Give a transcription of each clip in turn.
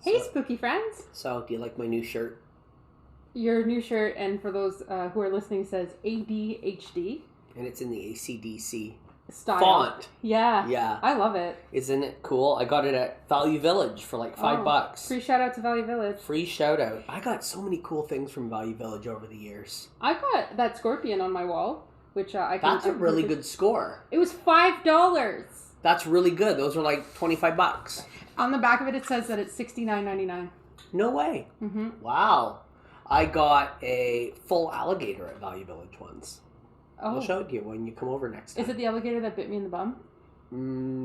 Hey, spooky friends. So, do you like my new shirt? Your new shirt, and for those who are listening, says ADHD. And it's in the ACDC style. Font. Yeah. Yeah. I love it. Isn't it cool? I got it at Value Village for like $5. Free shout out to Value Village. Free shout out. I got so many cool things from Value Village over the years. I got that scorpion on my wall, which I can... That's a really good score. It was $5. That's really good. Those are like $25. On the back of it, it says that it's $69.99. No way. Mm-hmm. Wow. I got a full alligator at Value Village once. Oh. I'll show it to you when you come over next time. Is it the alligator that bit me in the bum?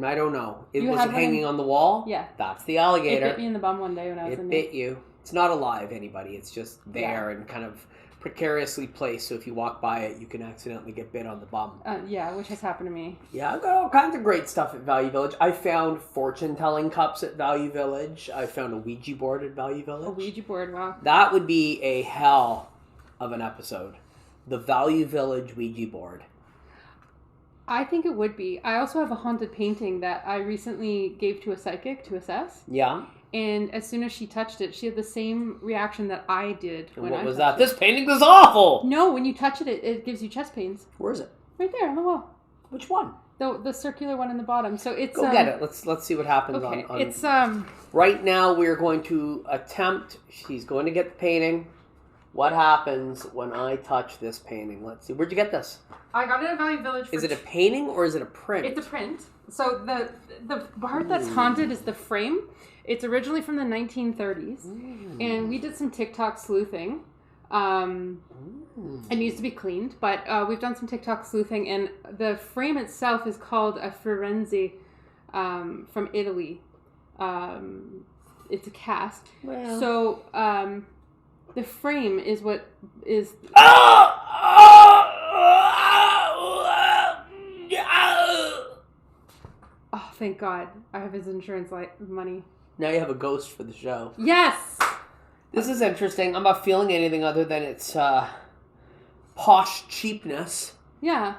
I don't know. Was it hanging on the wall? Yeah. That's the alligator. It bit me in the bum one day when I was in there. It bit you. It's not alive, anybody. It's just there and kind of precariously placed, so if you walk by it, you can accidentally get bit on the bum. Yeah, which has happened to me. Yeah, I've got all kinds of great stuff at Value Village. I found fortune-telling cups at Value Village. I found a Ouija board at Value Village. A Ouija board, wow. That would be a hell of an episode. The Value Village Ouija board. I think it would be. I also have a haunted painting that I recently gave to a psychic to assess. Yeah. And as soon as she touched it, she had the same reaction that I did when I touched it. What was that? This painting was awful! No, when you touch it, it gives you chest pains. Where is it? Right there on the wall. Which one? The circular one in the bottom. So it's Go get it. Let's see what happens okay. on It's Right now we're going to attempt. She's going to get the painting. What happens when I touch this painting? Let's see. Where'd you get this? I got it at Value Village. Is it a painting or is it a print? It's a print. So the part that's haunted is the frame. It's originally from the 1930s, and we did some TikTok sleuthing. It needs to be cleaned, but we've done some TikTok sleuthing, and the frame itself is called a Firenze from Italy. It's a cast. Well. So the frame is what is... Oh, thank God. I have his insurance money. Now you have a ghost for the show. Yes! This is interesting. I'm not feeling anything other than its posh cheapness. Yeah.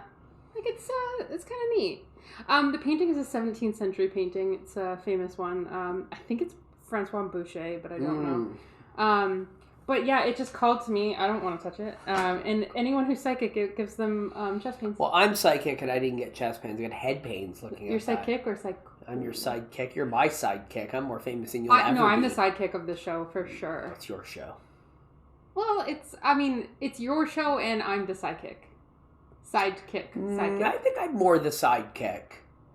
Like, it's kind of neat. The painting is a 17th century painting. It's a famous one. I think it's Francois Boucher, but I don't know. But yeah, it just called to me. I don't want to touch it. And anyone who's psychic, it gives them chest pains. Well, I'm psychic and I didn't get chest pains. I got head pains looking at that. You're psychic or psych? I'm your sidekick. You're my sidekick. I'm more famous than you'll ever be. No, I'm the sidekick of the show for sure. It's your show. Well, it's your show and I'm the sidekick. Sidekick. I think I'm more the sidekick.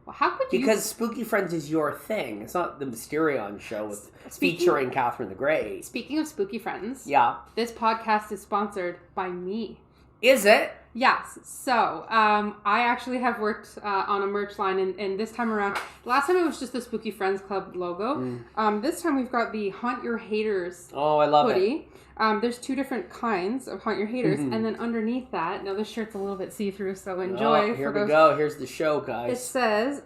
Well, how could you? Because Spooky Friends is your thing. It's not the Mysterion show featuring Catherine the Great. Speaking of Spooky Friends, yeah, this podcast is sponsored by me. Is it? Yes. So, I actually have worked on a merch line, and this time around, last time it was just the Spooky Friends Club logo. This time we've got the Haunt Your Haters I love hoodie. There's two different kinds of Haunt Your Haters, and then underneath that, now this shirt's a little bit see-through, so enjoy. Oh, here we go. Here's the show, guys. It says...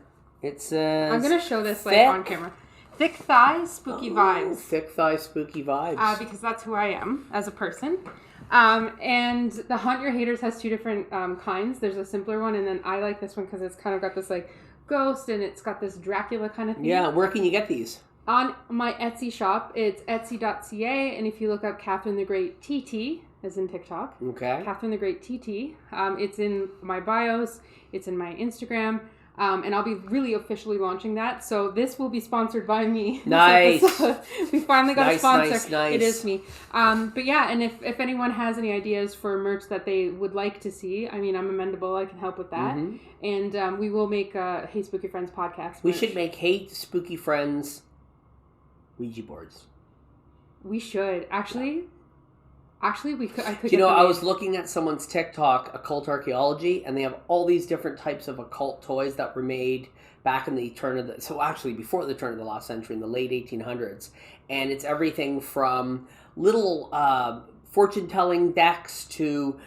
I'm going to show this on camera. Thick Thigh Spooky Vibes. Thick Thigh Spooky Vibes. Because that's who I am as a person. And the Haunt Your Haters has two different kinds. There's a simpler one, and then I like this one because it's kind of got this like ghost, and it's got this Dracula kind of thing. Yeah, where can you get these? On my Etsy shop, it's etsy.ca, and if you look up Catherine the Great TT, as in TikTok, okay, Catherine the Great TT, it's in my bios, it's in my Instagram, and I'll be really officially launching that. So this will be sponsored by me. Nice. We finally got a sponsor. Nice. It is me. But yeah, and if anyone has any ideas for merch that they would like to see, I mean, I'm amendable. I can help with that. And we will make a Hey Spooky Friends podcast. Merch. We should make Hey Spooky Friends Ouija boards. We should. Actually, we could. I could. I was looking at someone's TikTok, Occult Archaeology, and they have all these different types of occult toys that were made back in the before the turn of the last century, in the late 1800s. And it's everything from little fortune-telling decks to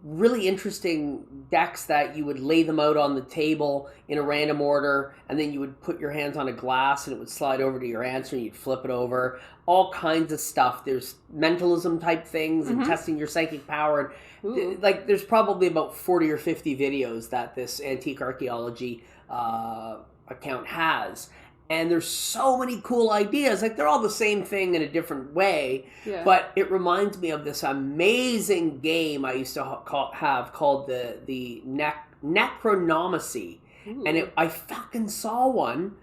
really interesting decks that you would lay them out on the table in a random order, and then you would put your hands on a glass and it would slide over to your answer and you'd flip it over. All kinds of stuff. There's mentalism type things and testing your psychic power. There's probably about 40 or 50 videos that this Antique Archaeology account has. And there's so many cool ideas. Like, they're all the same thing in a different way. Yeah. But it reminds me of this amazing game I used to have called the Necronomacy. Ooh. And I fucking saw one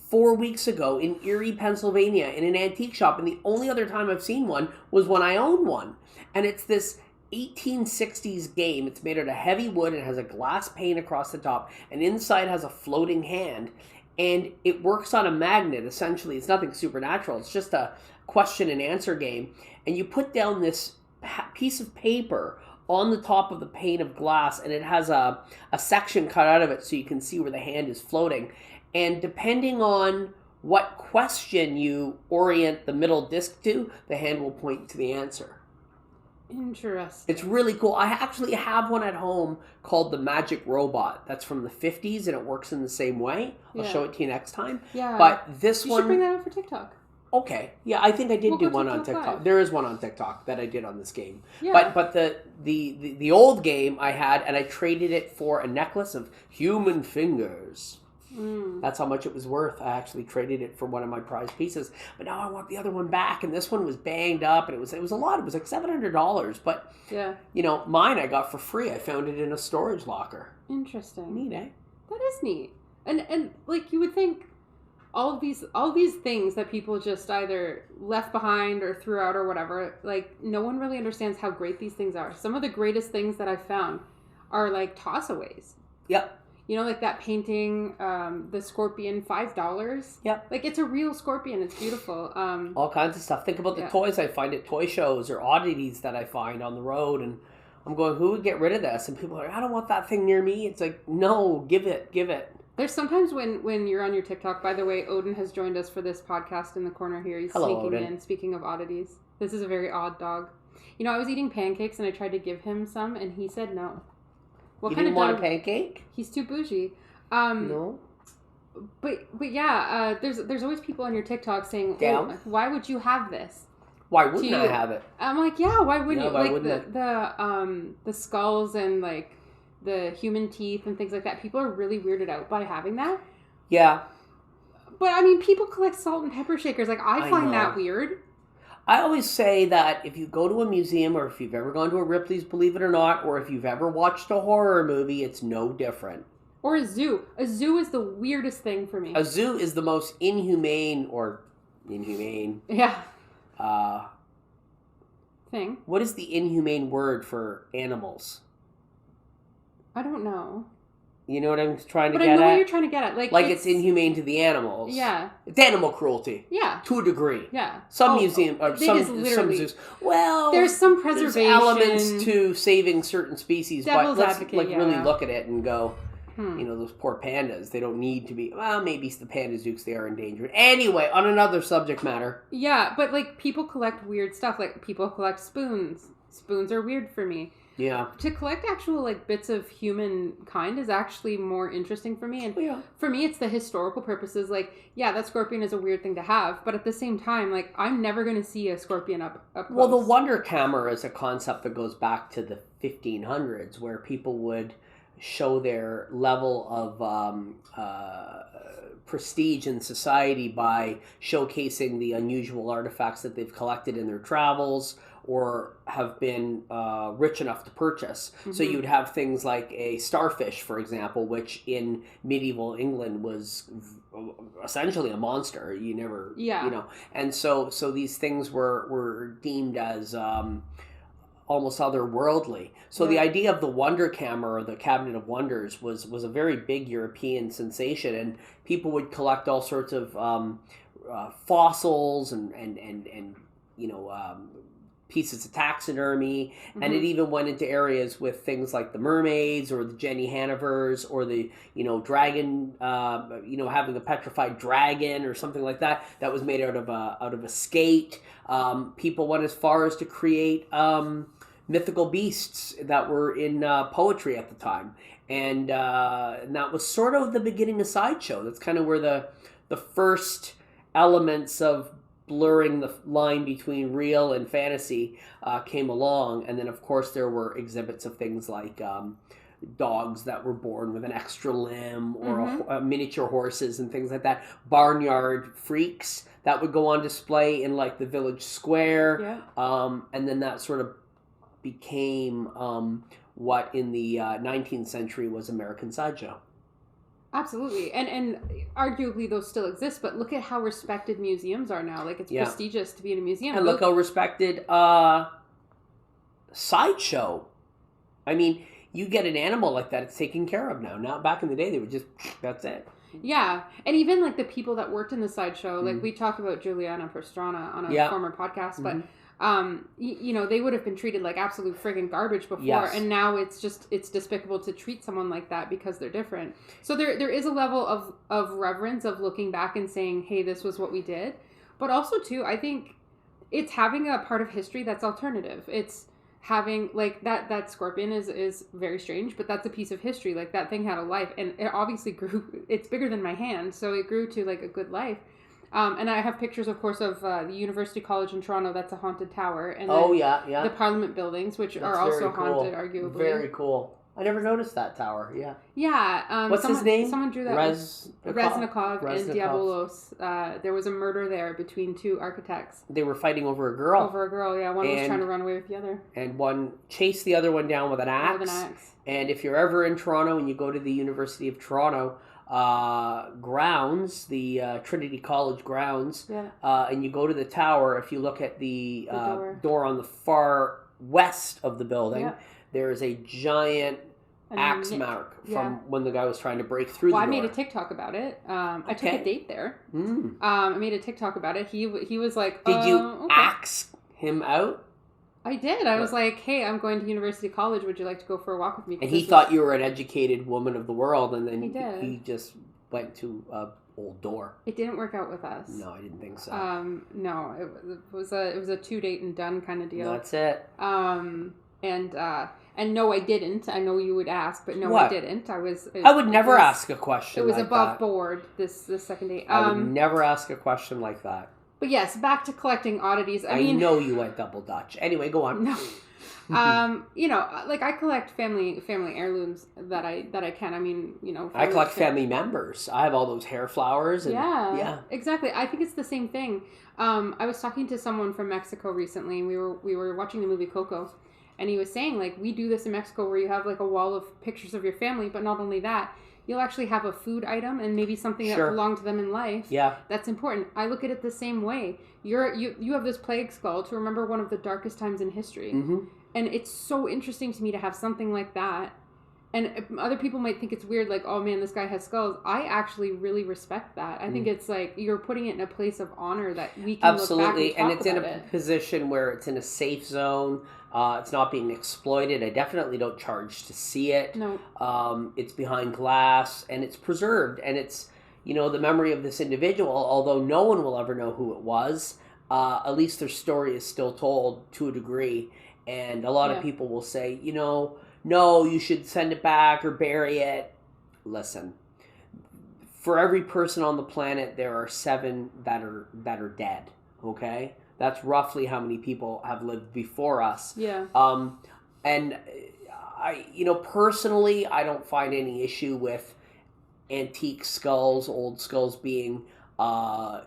4 weeks ago in Erie, Pennsylvania, in an antique shop. And the only other time I've seen one was when I owned one. And it's this 1860s game. It's made out of heavy wood. It has a glass pane across the top. And inside has a floating hand. And it works on a magnet, essentially. It's nothing supernatural. It's just a question and answer game. And you put down this piece of paper on the top of the pane of glass, and it has a section cut out of it so you can see where the hand is floating. And depending on what question you orient the middle disc to, the hand will point to the answer. Interesting. It's really cool. I actually have one at home called the Magic Robot. That's from the 50s, and it works in the same way. I'll show it to you next time. Yeah. But this you one... should bring that up for TikTok. Okay. Yeah, I think I did do one on TikTok. There is one on TikTok that I did on this game. Yeah. But the old game I had, and I traded it for a necklace of human fingers. That's how much it was worth. I actually traded it for one of my prized pieces. But now I want the other one back, and this one was banged up, and it was a lot. It was like $700. But yeah, mine I got for free. I found it in a storage locker. Interesting. Neat, eh? That is neat. And like, you would think all these things that people just either left behind or threw out or whatever, like, no one really understands how great these things are. Some of the greatest things that I've found are like tossaways. Yep. Like that painting, the scorpion, $5. Yep. Like, it's a real scorpion. It's beautiful. All kinds of stuff. Think about the toys I find at toy shows or oddities that I find on the road. And I'm going, who would get rid of this? And people are like, I don't want that thing near me. It's like, no, give it. There's sometimes when you're on your TikTok, by the way, Odin has joined us for this podcast in the corner here. He's sneaking Odin. in. Speaking of oddities, this is a very odd dog. I was eating pancakes and I tried to give him some and he said no. What kind of dog? Want a pancake? He's too bougie. No. But yeah, there's always people on your TikTok saying, why would you have this? Why wouldn't I have it? I'm like, yeah, why wouldn't you? Like, wouldn't the skulls and like the human teeth and things like that. People are really weirded out by having that. Yeah. But I mean, people collect salt and pepper shakers. Like, I find that weird. I always say that if you go to a museum or if you've ever gone to a Ripley's Believe It or Not, or if you've ever watched a horror movie, it's no different. Or a zoo. A zoo is the weirdest thing for me. A zoo is the most inhumane. Yeah. Thing. What is the inhumane word for animals? I don't know. You know what I'm trying to get at? But I know what you're trying to get at. Like it's inhumane to the animals. Yeah. It's animal cruelty. Yeah. To a degree. Yeah. Some some zoos. Well, there's some preservation. There's elements to saving certain species, Devil's but let's advocate, really look at it and go, those poor pandas, they don't need to be, well, maybe the panda zooks, they are endangered. Anyway, on another subject matter. Yeah, but like, people collect weird stuff. Like, people collect spoons. Spoons are weird for me. Yeah. To collect actual like bits of humankind is actually more interesting for me. And for me, it's the historical purposes. Like, yeah, that scorpion is a weird thing to have, but at the same time, like, I'm never going to see a scorpion up close. Well, the wonder camera is a concept that goes back to the 1500s, where people would show their level of prestige in society by showcasing the unusual artifacts that they've collected in their travels or have been rich enough to purchase. Mm-hmm. So you'd have things like a starfish, for example, which in medieval England was essentially a monster. You never, and so these things were deemed as almost otherworldly. So the idea of the Wonder Camera or the Cabinet of Wonders was a very big European sensation, and people would collect all sorts of fossils and pieces of taxidermy, and it even went into areas with things like the mermaids or the Jenny Hannovers or the dragon, having a petrified dragon or something like that was made out of a skate. People went as far as to create mythical beasts that were in poetry at the time, and that was sort of the beginning of Sideshow. That's kind of where the first elements of blurring the line between real and fantasy came along. And then, of course, there were exhibits of things like dogs that were born with an extra limb, or miniature horses and things like that. Barnyard freaks that would go on display in like the village square. And then that sort of became what in the 19th century was American Sideshow. Absolutely. And arguably those still exist, but look at how respected museums are now. Like, it's prestigious to be in a museum. And look how respected Sideshow. I mean, you get an animal like that, it's taken care of now. Now, back in the day, they would just, that's it. Yeah. And even like the people that worked in the Sideshow, like we talked about Juliana Pastrana on a former podcast, but you know, they would have been treated like absolute friggin' garbage before, and now it's despicable to treat someone like that because they're different. So there is a level of reverence of looking back and saying, hey, this was what we did. But also too, I think it's having a part of history that's alternative. It's having like that scorpion is very strange, but that's a piece of history. Like, that thing had a life, and it obviously grew. It's bigger than my hand, so it grew to like a good life. And I have pictures, of course, of the University College in Toronto. That's a haunted tower. And then the Parliament buildings, which are also haunted, arguably. Very cool. I never noticed that tower. Yeah. Yeah. What's his name? Someone drew that. Reznikov and Diabolos. There was a murder there between two architects. They were fighting over a girl. Yeah. One was trying to run away with the other. And one chased the other one down with an axe. And if you're ever in Toronto and you go to the University of Toronto grounds, the Trinity College grounds, and you go to the tower, if you look at the door on the far west of the building, there is a giant axe mark from when the guy was trying to break through the door. I made a TikTok about it. I took a date there. I made a TikTok about it. He was like, did you axe him out? I did. I was like, hey, I'm going to University College. Would you like to go for a walk with me? And he thought you were an educated woman of the world, and then he just went to a old door. It didn't work out with us. No, I didn't think so. No, it was a 2-date and done kind of deal. That's it. And no, I didn't. I know you would ask, but no, I didn't. I would never ask a question. It was like above that. Board. This second date. I would never ask a question like that. But yes, back to collecting oddities. I mean, know you went double Dutch. Anyway, go on. No. You know, like, I collect family heirlooms that I can. I mean, you know, I collect family members. I have all those hair flowers. And, yeah, exactly. I think it's the same thing. I was talking to someone from Mexico recently, and we were watching the movie Coco, and he was saying, like, we do this in Mexico where you have like a wall of pictures of your family, but not only that, you'll actually have a food item and maybe something that belonged to them in life. Yeah. That's important. I look at it the same way. You have this plague skull to remember one of the darkest times in history. And it's so interesting to me to have something like that. And other people might think it's weird, like, oh man, this guy has skulls. I actually really respect that. I think it's like you're putting it in a place of honor that we can look back and talk and it's in a position where it's in a safe zone. It's not being exploited. I definitely don't charge to see it. No. It's behind glass, and it's preserved, and it's, you know, the memory of this individual, although no one will ever know who it was, at least their story is still told to a degree. And a lot of people will say, you know, no, you should send it back or bury it. Listen, for every person on the planet, there are 7 that are dead. Okay, that's roughly how many people have lived before us. Yeah. And I, you know, personally, I don't find any issue with antique skulls, old skulls being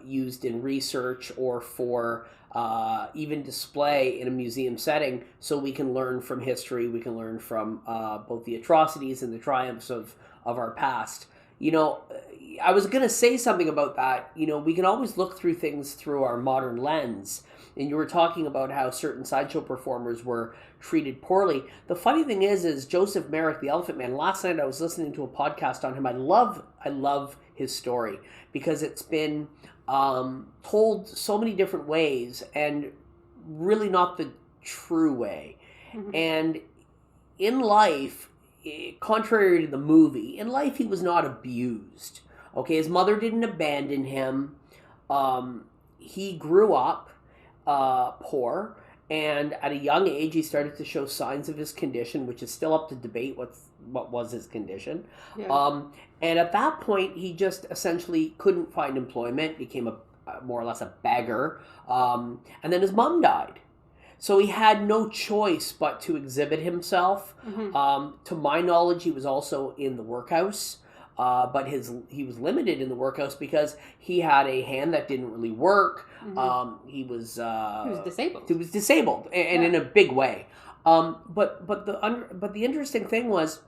used in research or for even display in a museum setting, so we can learn from history. We can learn from both the atrocities and the triumphs of our past. You know, I was going to say something about that. You know, we can always look through things through our modern lens. And you were talking about how certain sideshow performers were treated poorly. The funny thing is Joseph Merrick, the Elephant Man, last night I was listening to a podcast on him. I love his story because it's been told so many different ways and really not the true way. And in life, contrary to the movie, in life he was not abused. Okay, his mother didn't abandon him. He grew up poor, and at a young age he started to show signs of his condition, which is still up to debate what was his condition. And at that point he just essentially couldn't find employment, became more or less a beggar, and then his mom died. So he had no choice but to exhibit himself. To my knowledge, he was also in the workhouse. But he was limited in the workhouse because he had a hand that didn't really work. He was disabled. He was disabled, and in a big way. But the interesting thing was,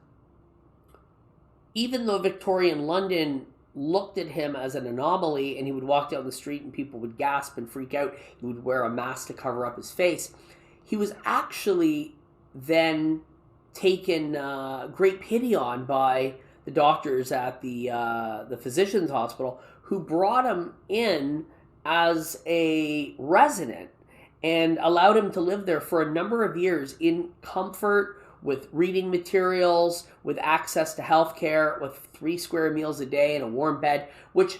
even though Victorian London looked at him as an anomaly, and he would walk down the street and people would gasp and freak out, he would wear a mask to cover up his face. He was actually then taken great pity on by the doctors at the physician's hospital, who brought him in as a resident and allowed him to live there for a number of years in comfort, with reading materials, with access to health care, with 3 square meals a day and a warm bed, which,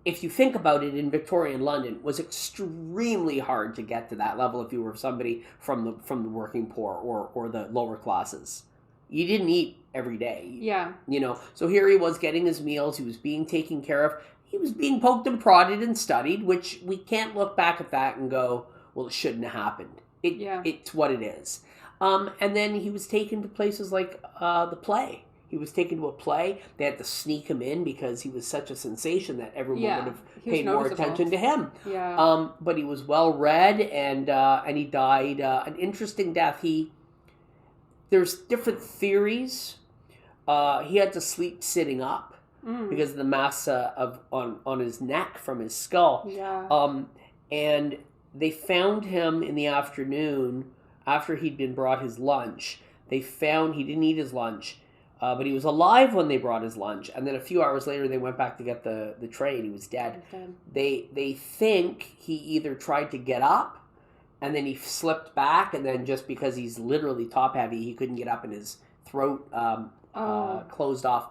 if you think about it, in Victorian London was extremely hard to get to that level if you were somebody from the working poor or the lower classes. You didn't eat every day. Yeah. You know, so here he was getting his meals, he was being taken care of, he was being poked and prodded and studied, which we can't look back at that and go, well, it shouldn't have happened. It's what it is. And then he was taken to places like the play. He was taken to a play. They had to sneak him in because he was such a sensation that everyone would have paid more attention to him. Yeah. But he was well read, and he died an interesting death. There's different theories. He had to sleep sitting up because of the mass on his neck from his skull. Yeah. And they found him in the afternoon after he'd been brought his lunch. They found he didn't eat his lunch, but he was alive when they brought his lunch. And then a few hours later, they went back to get the tray, and he was dead. They think he either tried to get up, and then he slipped back, and then just because he's literally top heavy, he couldn't get up, and his throat closed off.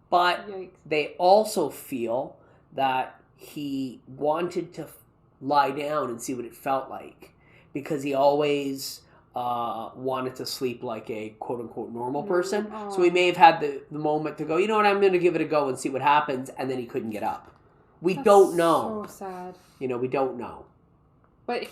But Yikes. they also feel that he wanted to lie down and see what it felt like, because he always wanted to sleep like a quote-unquote normal person. So he may have had the moment to go, you know what, I'm going to give it a go and see what happens, and then he couldn't get up. That's don't know. So sad. You know, we don't know. But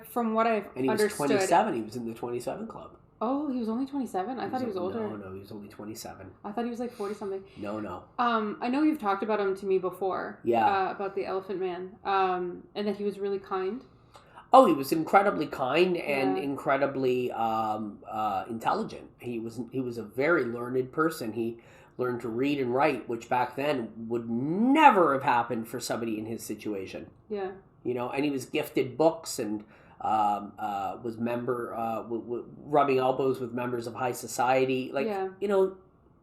from what I've and he understood... was 27. He was in the 27 club. Oh, he was only 27? I thought he was older. No, he was only 27. I thought he was like 40-something. No. I know you've talked about him to me before. Yeah. About the Elephant Man. And that he was really kind. Oh, he was incredibly kind and incredibly intelligent. He was a very learned person. He learned to read and write, which back then would never have happened for somebody in his situation. Yeah. You know, and he was gifted books and was rubbing elbows with members of high society. Like, you know,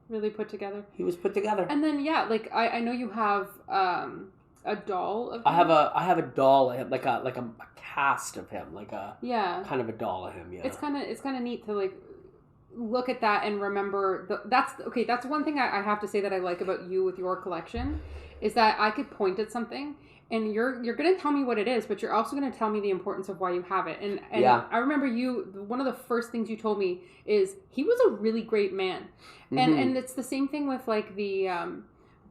really put together. He was put together. And then like I know you have a doll of him. I have a doll. I have like a cast of him, like a kind of a doll of him. Yeah. It's kind of neat to like look at that and remember that's one thing I have to say that I like about you with your collection, is that I could point at something and you're going to tell me what it is, but you're also going to tell me the importance of why you have it. And I remember one of the first things you told me is he was a really great man. And it's the same thing with like the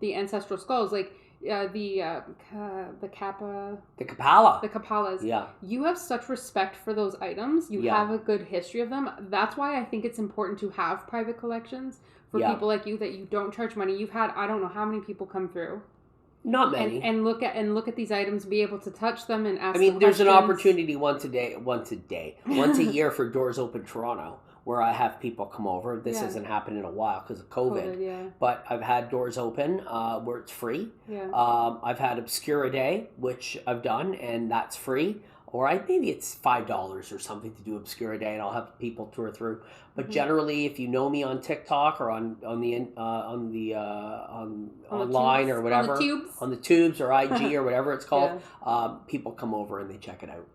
ancestral skulls, like the Kapalas. Yeah. You have such respect for those items. You have a good history of them. That's why I think it's important to have private collections for people like you, that you don't charge money. You've had, I don't know how many people come through. Not many. And look at these items, be able to touch them and ask. I mean, there's an opportunity once a year for Doors Open Toronto, where I have people come over. This hasn't happened in a while because of COVID. But I've had Doors Open where it's free. I've had Obscura Day, which I've done, and that's free. Or maybe it's $5 or something to do Obscura Day, and I'll have people tour through. But generally, if you know me on TikTok or on online or whatever, on the tubes or IG or whatever it's called, people come over and they check it out.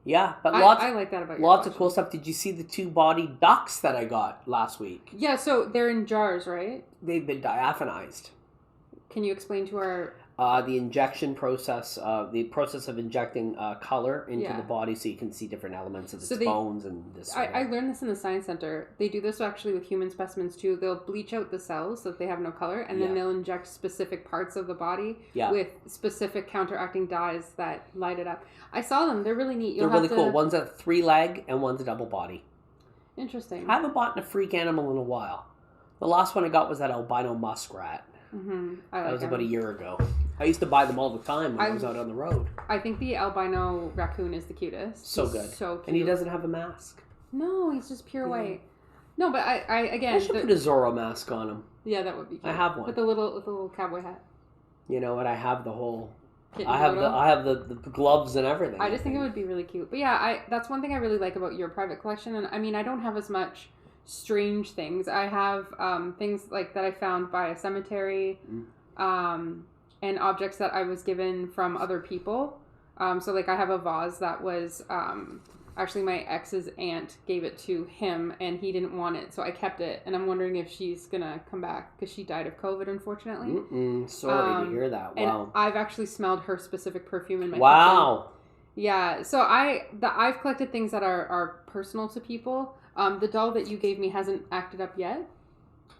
Yeah, but I like that about your collection. Of cool stuff. Did you see the 2-bodied ducks that I got last week? Yeah, so they're in jars, right? They've been diaphanized. Can you explain to our The injection process, the process of injecting color into Yeah. the body so you can see different elements of its So they- bones and this. I learned this in the science center. They do this actually with human specimens too. They'll bleach out the cells so that they have no color, and then Yeah. they'll inject specific parts of the body Yeah. with specific counteracting dyes that light it up. I saw them. They're really neat. They're really cool. One's a 3-leg and one's a double body. Interesting. I haven't bought a freak animal in a while. The last one I got was that albino muskrat. Mm-hmm. That was about a year ago. I used to buy them all the time when I was out on the road. I think the albino raccoon is the cutest. So He's good. So cute. And he doesn't have a mask. No, he's just pure white. No, but I again. I should put a Zorro mask on him. Yeah, that would be cute. I have one. With the little cowboy hat. You know what? I have the whole. Kitten I have photo. the gloves and everything. I just think it would be really cute. But yeah, that's one thing I really like about your private collection. And I mean, I don't have as much strange things. I have things like that I found by a cemetery, and objects that I was given from other people. So like I have a vase that was actually my ex's aunt gave it to him, and he didn't want it, so I kept it. And I'm wondering if she's gonna come back because she died of COVID, unfortunately. Sorry to hear that. Wow. And I've actually smelled her specific perfume in my kitchen. Wow. Yeah, so I've collected things that are personal to people. The doll that you gave me hasn't acted up yet.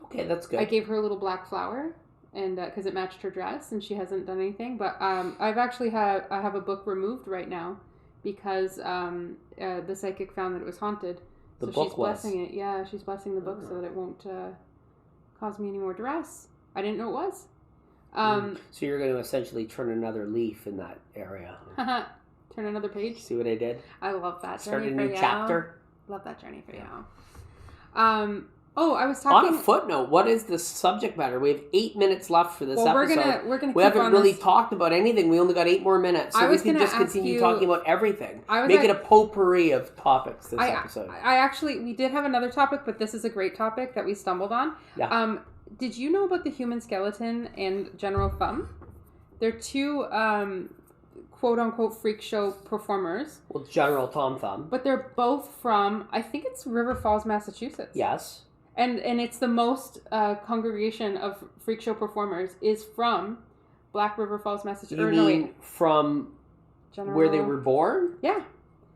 Okay, that's good. I gave her a little black flower, and because it matched her dress, and she hasn't done anything. But I have a book removed right now because the psychic found that it was haunted. The so book she's was. blessing it. Yeah, she's blessing the book so that it won't cause me any more duress. I didn't know it was. So you're going to essentially turn another leaf in that area. Turn another page. See what I did? I love that. Start a journey new for you. chapter. Love that journey for you. Oh, I was talking. On a footnote, what is the subject matter? We have 8 minutes left for this episode. We're gonna. We haven't really talked about anything. We only got 8 more minutes, so we can just continue talking about everything. Make it a potpourri of topics this episode. We did have another topic, but this is a great topic that we stumbled on. Yeah. Did you know about the human skeleton and general thumb? They're two quote-unquote freak show performers. Well, General Tom Thumb. But they're both from, I think it's River Falls, Massachusetts. Yes. And it's the most congregation of freak show performers is from Black River Falls, Massachusetts. You mean from where they were born? Yeah.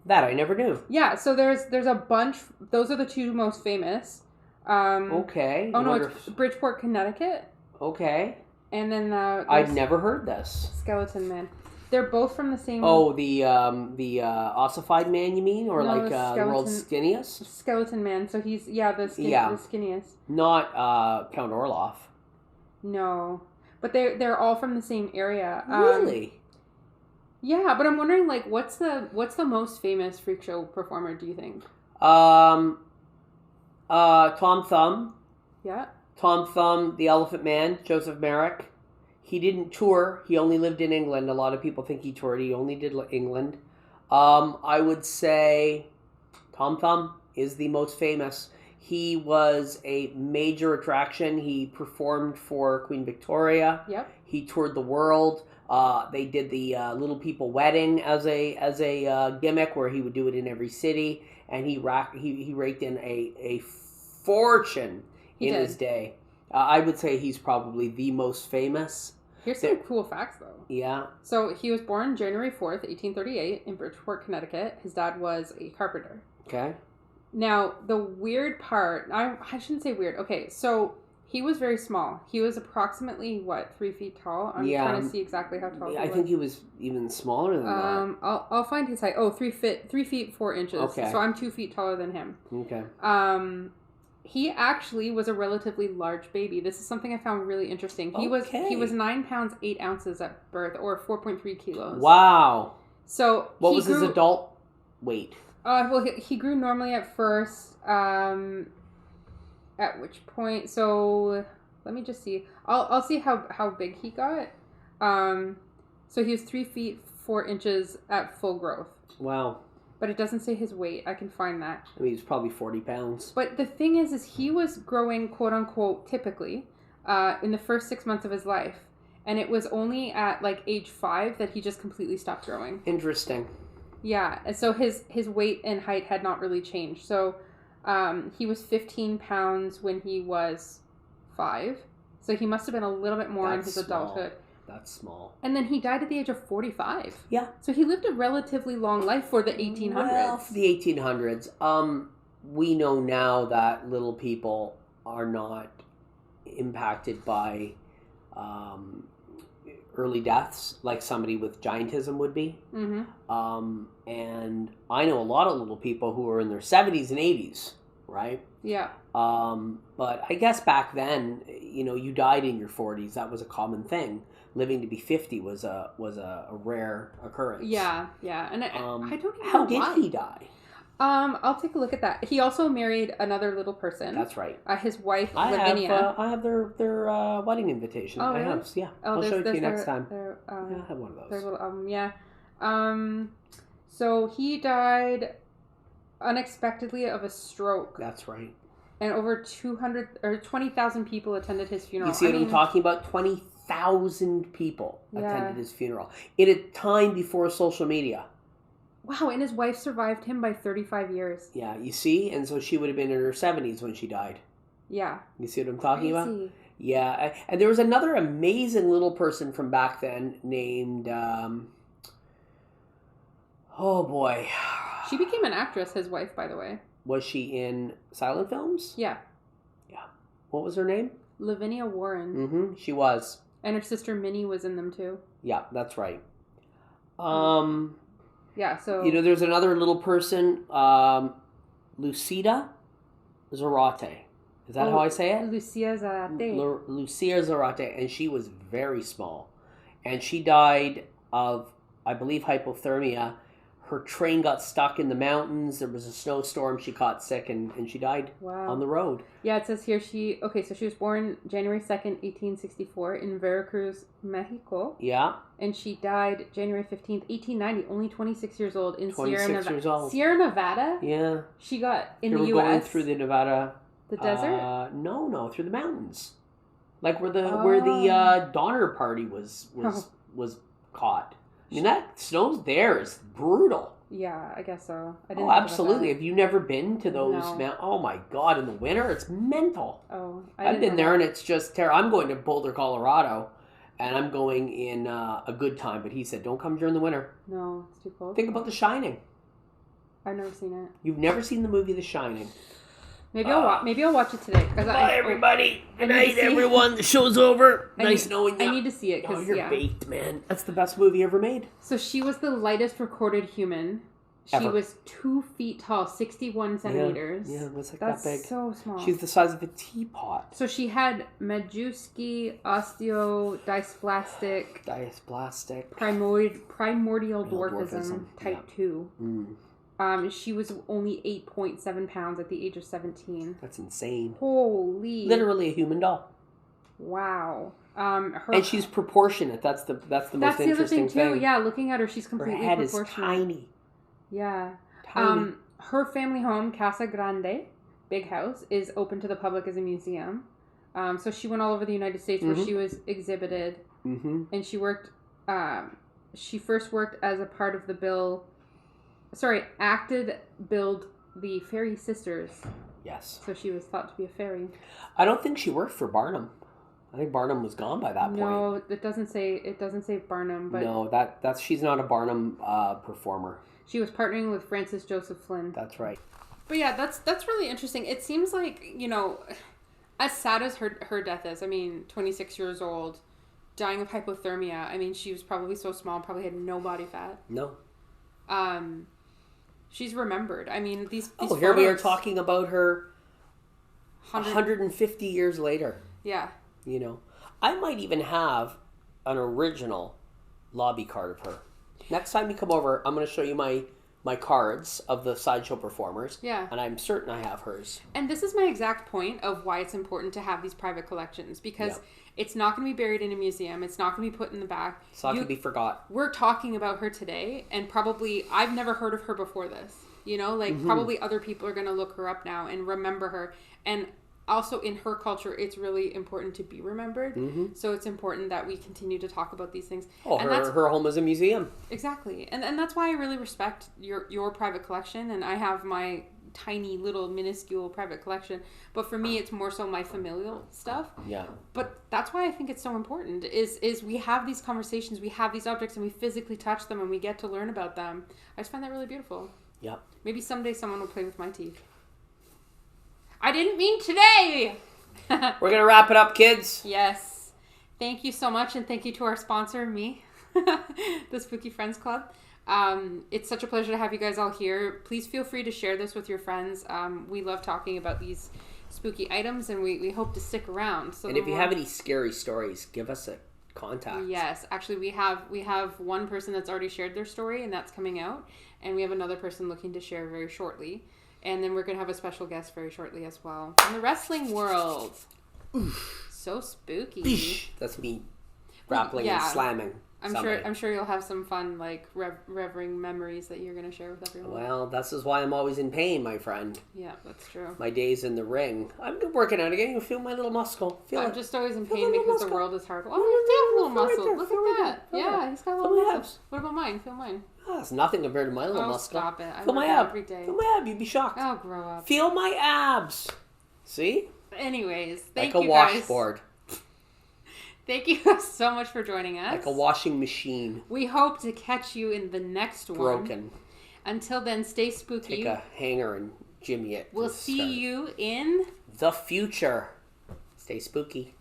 That I never knew. Yeah, so there's a bunch. Those are the two most famous. Okay. Oh, no, it's Bridgeport, Connecticut. Okay. And then I'd never heard this. Skeleton Man. They're both from the same. Oh, the ossified man, you mean, or No, like the world's skinniest? Skeleton Man. So he's the skinniest. Not Count Orloff. No, but they're all from the same area. Really? Yeah, but I'm wondering, like, what's the most famous freak show performer? Do you think? Tom Thumb. Yeah. Tom Thumb, the Elephant Man, Joseph Merrick. He didn't tour. He only lived in England. A lot of people think he toured. He only did England. I would say Tom Thumb is the most famous. He was a major attraction. He performed for Queen Victoria. Yep. He toured the world. They did the Little People Wedding as a gimmick where he would do it in every city, and he raked in a fortune his day. I would say he's probably the most famous. Here's some cool facts, though. Yeah. So he was born January 4th, 1838, in Bridgeport, Connecticut. His dad was a carpenter. Okay. Now, the weird part, I shouldn't say weird. Okay, so he was very small. He was approximately, 3 feet tall? I'm trying to see exactly how tall he was. I think he was even smaller than that. I'll find his height. Oh, 3 feet 4 inches. Okay. So I'm 2 feet taller than him. Okay. He actually was a relatively large baby. This is something I found really interesting. He was 9 pounds 8 ounces at birth, or 4.3 kilos. Wow. So what was his adult weight? Well, he grew normally at first. At which point, so let me just see. I'll see how big he got. So he was 3 feet 4 inches at full growth. Wow. But it doesn't say his weight. I can find that. I mean, he's probably 40 pounds. But the thing is he was growing, quote unquote, typically, in the first 6 months of his life. And it was only at like age 5 that he just completely stopped growing. Interesting. Yeah. And so his weight and height had not really changed. So he was 15 pounds when he was 5. So he must have been a little bit more in his adulthood. That's small. And then he died at the age of 45. Yeah. So he lived a relatively long life for the 1800s. Well, for the 1800s. We know now that little people are not impacted by early deaths like somebody with giantism would be. Mm-hmm. And I know a lot of little people who are in their 70s and 80s, right? Yeah. But I guess back then, you died in your 40s. That was a common thing. Living to be 50 was a rare occurrence. Yeah, yeah. And I don't even how know did why. he die? I'll take a look at that. He also married another little person. That's right. His wife, Lavinia. I have their wedding invitation. Oh, I really? have, yeah. I'll show it to you next time. Yeah, I have one of those. Their little album, yeah. So he died unexpectedly of a stroke. That's right. And over 20,000 people attended his funeral. You see what I'm talking about? 20,000 people attended his funeral. In a time before social media. Wow, and his wife survived him by 35 years. Yeah, you see? And so she would have been in her 70s when she died. Yeah. You see what I'm talking about? Crazy. Yeah. And there was another amazing little person from back then named... oh, boy. She became an actress, his wife, by the way. Was she in silent films? Yeah. Yeah. What was her name? Lavinia Warren. Mm-hmm. She was. And her sister Minnie was in them, too. Yeah, that's right. Yeah, so... there's another little person, Lucida Zarate. Is that how I say it? Lucia Zarate. Lucia Zarate, and she was very small. And she died of, I believe, hypothermia. Her train got stuck in the mountains. There was a snowstorm. She caught sick, and she died on the road. Yeah, it says here she was born January 2nd, 1864 in Veracruz, Mexico. Yeah. And she died January 15th, 1890, only 26 years old in 26 years old. Sierra Nevada? Yeah. She got in they the were U.S. going through the Nevada... The desert? No, through the mountains. Like where the Donner Party was caught. I mean, that snow there is brutal. Yeah, I guess so. Absolutely. Have you never been to those mountains? Oh my God, in the winter, it's mental. Oh, I've been there and it's just terrible. I'm going to Boulder, Colorado, and I'm going in a good time, but he said, don't come during the winter. No, it's too cold. Think about The Shining. I've never seen it. You've never seen the movie The Shining. Maybe I'll watch it today. Bye, everybody. Good night, everyone. The show's over. Nice knowing you. I need to see it. You're baked, man. That's the best movie ever made. So she was the lightest recorded human. She was 2 feet tall, 61 centimeters. Yeah, it was like That's that big. So small. She's the size of a teapot. So she had Majewski osteodysplastic primordial dwarfism type 2. She was only 8.7 pounds at the age of 17. That's insane. Holy. Literally a human doll. Wow. And she's proportionate. That's the most interesting thing. That's the other thing too. Yeah, looking at her, she's completely her head proportionate. is tiny. Yeah. Tiny. Her family home, Casa Grande, big house, is open to the public as a museum. So she went all over the United States where she was exhibited. Mm-hmm. And she worked. She first worked as a part of the build the Fairy Sisters. Yes. So she was thought to be a fairy. I don't think she worked for Barnum. I think Barnum was gone by that point. No, it doesn't say Barnum, but no, that's she's not a Barnum performer. She was partnering with Francis Joseph Flynn. That's right. But yeah, that's really interesting. It seems like, as sad as her death is, 26 years old, dying of hypothermia. She was probably so small, probably had no body fat. No. She's remembered. These here we are talking about her 150 years later. Yeah. I might even have an original lobby card of her. Next time you come over, I'm going to show you my cards of the sideshow performers. Yeah. And I'm certain I have hers. And this is my exact point of why it's important to have these private collections, because it's not going to be buried in a museum. It's not going to be put in the back. It's not going to be forgot. We're talking about her today, and probably I've never heard of her before this. Probably other people are going to look her up now and remember her. And also in her culture, it's really important to be remembered. Mm-hmm. So it's important that we continue to talk about these things. Oh, and her home is a museum. Exactly. And that's why I really respect your private collection. And I have my tiny little minuscule private collection. But for me, it's more so my familial stuff. Yeah. But that's why I think it's so important is we have these conversations, we have these objects, and we physically touch them, and we get to learn about them. I just find that really beautiful. Yeah. Maybe someday someone will play with my teeth. I didn't mean today! We're going to wrap it up, kids. Yes. Thank you so much, and thank you to our sponsor, me, the Spooky Friends Club. It's such a pleasure to have you guys all here. Please feel free to share this with your friends. We love talking about these spooky items, and we hope to stick around. So and if you have any scary stories, give us a contact. Yes, actually, we have one person that's already shared their story, and that's coming out, and we have another person looking to share very shortly, and then we're gonna have a special guest very shortly as well in the wrestling world. Oof. So spooky. That's me grappling and slamming. I'm sure you'll have some fun, like, revering memories that you're going to share with everyone. Well, this is why I'm always in pain, my friend. Yeah, that's true. My days in the ring. I'm working out again. You feel my little muscle. I'm just always in pain because the world is hard. Oh, he's got a little muscle. Right. Look at that. Yeah, he's got a little muscle. What about mine? Feel mine. Oh, it's nothing compared to my little muscle. Stop it. Feel my ab. Every day. Feel my ab. You'd be shocked. Oh, grow up. Feel my abs. See? Anyways, thank you guys. Like a washboard. Thank you guys so much for joining us. Like a washing machine. We hope to catch you in the next one. Broken. Until then, stay spooky. Take a hanger and jimmy it. We'll see you in the future. Stay spooky.